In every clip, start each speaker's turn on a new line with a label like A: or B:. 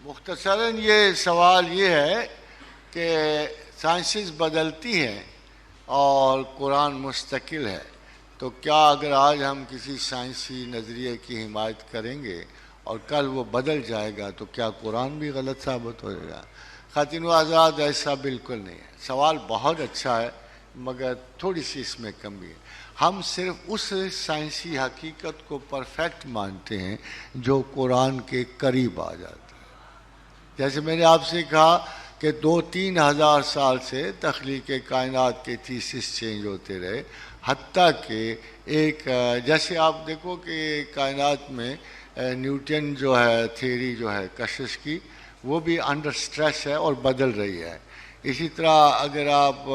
A: مختصراً یہ سوال یہ ہے کہ سائنسز بدلتی ہیں اور قرآن مستقل ہے، تو کیا اگر آج ہم کسی سائنسی نظریے کی حمایت کریں گے اور کل وہ بدل جائے گا تو کیا قرآن بھی غلط ثابت ہو جائے گا؟ خواتین و حضرات، ایسا بالکل نہیں ہے۔ سوال بہت اچھا ہے مگر تھوڑی سی اس میں کمی ہے۔ ہم صرف اس سائنسی حقیقت کو پرفیکٹ مانتے ہیں جو قرآن کے قریب آ جاتا ہے۔ جیسے میں نے آپ سے کہا کہ 2-3 ہزار سال سے تخلیق کائنات کے تھیسس چینج ہوتے رہے، حتیٰ کہ ایک جیسے آپ دیکھو کہ کائنات میں نیوٹن جو ہے تھیوری جو ہے کشش کی، وہ بھی انڈر سٹریس ہے اور بدل رہی ہے۔ اسی طرح اگر آپ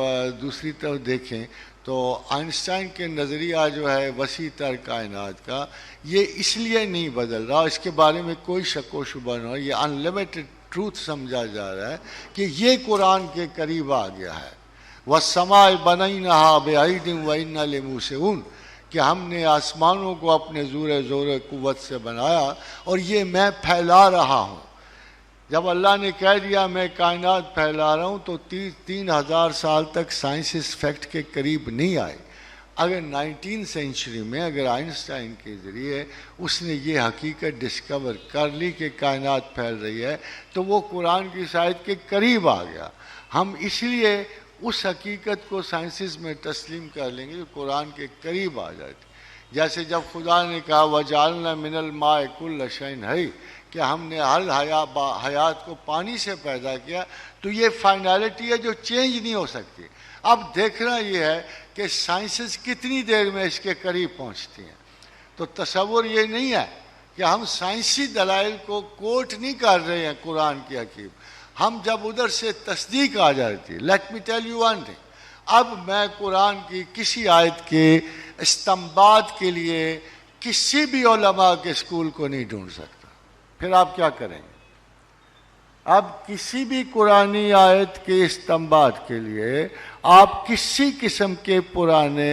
A: دوسری طرف دیکھیں تو آئنسٹائن کے نظریہ جو ہے وسیع تر کائنات کا، یہ اس لیے نہیں بدل رہا، اس کے بارے میں کوئی شک و شبہ نہ ہو، یہ ان لمیٹڈ ٹروتھ سمجھا جا رہا ہے کہ یہ قرآن کے قریب آ گیا ہے۔ وَالسَّمَاءِ بَنَيْنَهَا بِأَيْدٍ وَإِنَّا لَمُوسِعُونَ، کہ ہم نے آسمانوں کو اپنے زور قوت سے بنایا اور یہ میں پھیلا رہا ہوں۔ جب اللہ نے کہہ دیا میں کائنات پھیلا رہا ہوں تو 3,000 سال تک سائنس اس فیکٹ کے قریب نہیں آئے۔ اگر 19 سینچری میں اگر آئنسٹائن کے ذریعے اس نے یہ حقیقت ڈسکور کر لی کہ کائنات پھیل رہی ہے تو وہ قرآن کی آیت کے قریب آ گیا۔ ہم اس لیے اس حقیقت کو سائنسز میں تسلیم کر لیں گے جو قرآن کے قریب آ جاتی۔ جیسے جب خدا نے کہا وَجَعَلْنَا مِنَ الْمَاءِ كُلَّ شَيْءٍ حَيٍّ، کہ ہم نے ہر حیات کو پانی سے پیدا کیا، تو یہ فائنالٹی ہے جو چینج نہیں ہو سکتی۔ اب دیکھنا یہ ہے کہ سائنسز کتنی دیر میں اس کے قریب پہنچتی ہیں۔ تو تصور یہ نہیں ہے کہ ہم سائنسی دلائل کو کوٹ نہیں کر رہے ہیں قرآن کی حکیم، ہم جب ادھر سے تصدیق آ جاتی ہے۔ Let me tell you one thing, اب میں قرآن کی کسی آیت کے استنباط کے لیے کسی بھی علماء کے اسکول کو نہیں ڈھونڈ سکتا۔ پھر آپ کیا کریں گے؟ اب کسی بھی قرآنی آیت کے استنباط کے لیے آپ کسی قسم کے پرانے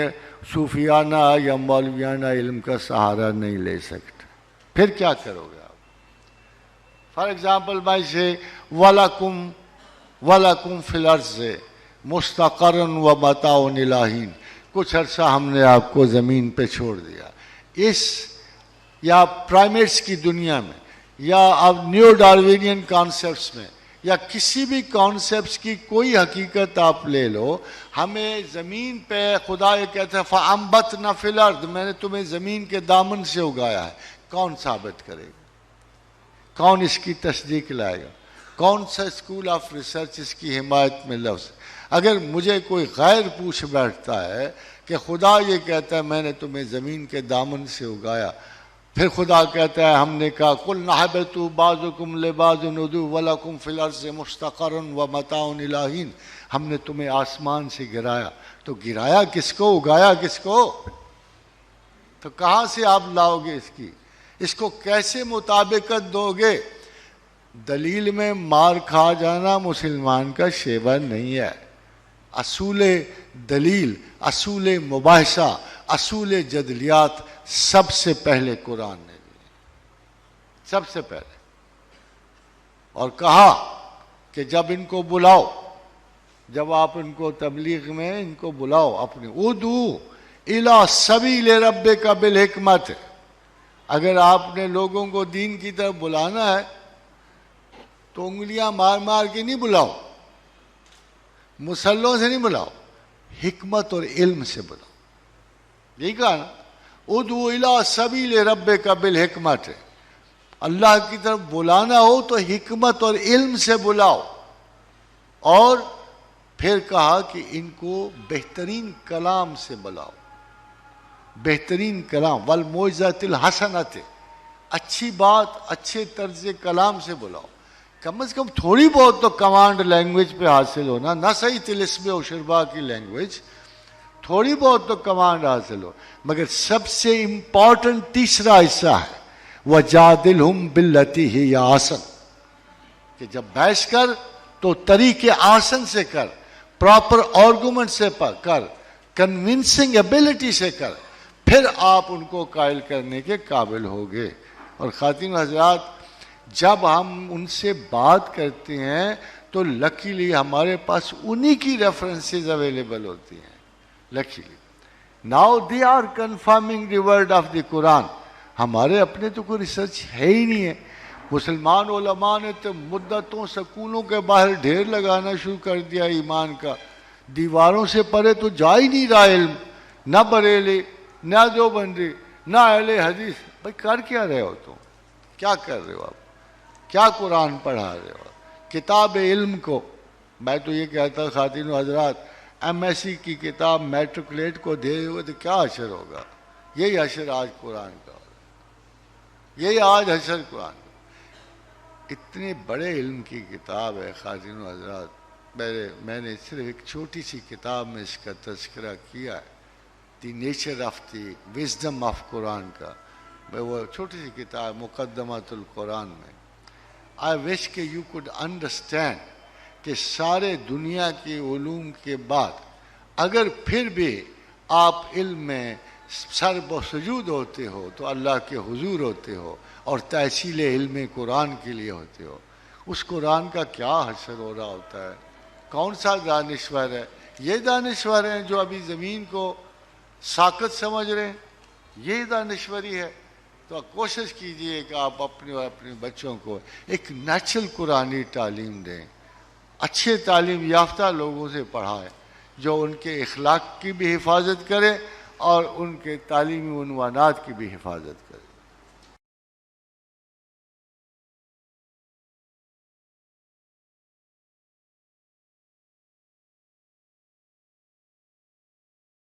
A: صوفیانہ یا مولویانہ علم کا سہارا نہیں لے سکتے۔ پھر کیا کرو گے آپ؟ فار ایگزامپل میں سے وَلَكُمْ فِي الْأَرْضِ مُسْتَقَرٌ وَمَتَاعٌ إِلَىٰ حِینٍ، کچھ عرصہ ہم نے آپ کو زمین پہ چھوڑ دیا۔ اس یا پرائمیٹس کی دنیا میں یا اب نیو ڈاروینین کانسیپٹس میں یا کسی بھی کانسیپٹس کی کوئی حقیقت آپ لے لو، ہمیں زمین پہ خدا یہ کہتا ہے فَأَنبَتْنَا فِي الْأَرْضِ، میں نے تمہیں زمین کے دامن سے اگایا ہے۔ کون ثابت کرے گا؟ کون اس کی تصدیق لائے گا؟ کون سا اسکول آف ریسرچ اس کی حمایت میں لفظ؟ اگر مجھے کوئی غیر پوچھ بیٹھتا ہے کہ خدا یہ کہتا ہے میں نے تمہیں زمین کے دامن سے اگایا، پھر خدا کہتا ہے ہم نے کہا قُلْ اهْبِطُوا بَعْضُكُمْ لِبَعْضٍ عَدُوٌّ وَلَكُمْ فِي الْأَرْضِ مُسْتَقَرٌّ وَمَتَاعٌ إِلَىٰ حِینٍ، ہم نے تمہیں آسمان سے گرایا، تو گرایا کس کو، اگایا کس کو؟ تو کہاں سے آپ لاؤ گے اس کو کیسے مطابقت دو گے؟ دلیل میں مار کھا جانا مسلمان کا شیوا نہیں ہے۔ اصول دلیل، اصول مباحثہ، اصول جدلیات سب سے پہلے قرآن نے دی، سب سے پہلے، اور کہا کہ جب ان کو بلاؤ، جب آپ ان کو تبلیغ میں ان کو بلاؤ اپنے ادعو الی سبیل ربک بالحکمت، اگر آپ نے لوگوں کو دین کی طرف بلانا ہے تو انگلیاں مار مار کے نہیں بلاؤ، مسلوں سے نہیں بلاؤ، حکمت اور علم سے بلاؤ۔ یہی کہا نا، ادعو الی سبیل ربک بالحکمت، اللہ کی طرف بلانا ہو تو حکمت اور علم سے بلاؤ۔ اور پھر کہا کہ ان کو بہترین کلام سے بلاؤ، بہترین کلام والموعظۃ الحسنۃ، اچھی بات اچھے طرز کلام سے بلاؤ۔ کم از کم تھوڑی بہت تو کمانڈ لینگویج پہ حاصل ہونا، نہ صحیح طلسم و شربا کی لینگویج، تھوڑی بہت تو کمانڈ حاصل ہو۔ مگر سب سے امپورٹنٹ تیسرا حصہ ہے وَجَادِلْهُمْ بِالَّتِي هِيَ أَحْسَنُ، کہ جب بحث کر تو طریق آسن سے کر، پراپر آرگومنٹ سے کر، کنونسنگ ایبلٹی سے کر، پھر آپ ان کو قائل کرنے کے قابل ہوگے۔ اور خواتین و حضرات، جب ہم ان سے بات کرتے ہیں تو لکیلی ہمارے پاس انہی کی ریفرنسز اویلیبل ہوتی ہیں. Luckily now they are confirming the word of the Quran. ہمارے اپنے تو کوئی ریسرچ ہے ہی نہیں ہے. مسلمان علماء نے تو مدتوں سکولوں کے باہر ڈھیر لگانا شروع کر دیا ایمان کا. دیواروں سے پرے تو جا ہی نہیں رہا علم. نہ بریلی، نہ دیوبندی، نہ اہل حدیث. بھائی کر کیا رہے ہو تم؟ کیا کر رہے ہو آپ؟ کیا قرآن پڑھا رہے ہو؟ کتاب علم کو میں تو یہ کہتا خواتین و حضرات، ایم ایس سی کی کتاب میٹرکلیٹ کو دے ہوئے تو کیا حشر ہوگا؟ یہی حشر آج قرآن کا ہوگا. یہی آج حشر قرآن کا. اتنے بڑے علم کی کتاب ہے خواتین و حضرات. میں نے صرف ایک چھوٹی سی کتاب میں اس کا تذکرہ کیا ہے، the nature of the wisdom of Quran کا. وہ چھوٹی سی کتاب مقدمۃ القرآن میں. آئی وش کہ یو کوڈ انڈرسٹینڈ کہ سارے دنیا کے علوم کے بعد اگر پھر بھی آپ علم میں سر بسجود ہوتے ہو تو اللہ کے حضور ہوتے ہو اور تحصیل علم قرآن کے لیے ہوتے ہو. اس قرآن کا کیا حشر ہو رہا ہوتا ہے؟ کون سا دانشور ہے؟ یہ دانشور ہیں جو ابھی زمین کو ساقط سمجھ رہے ہیں، یہ دانشوری ہے. تو کوشش کیجئے کہ آپ اپنے اور اپنے بچوں کو ایک نیچرل قرآنی تعلیم دیں. اچھے تعلیم یافتہ لوگوں سے پڑھائیں جو ان کے اخلاق کی بھی حفاظت کرے اور ان کے تعلیمی عنوانات کی بھی حفاظت کرے.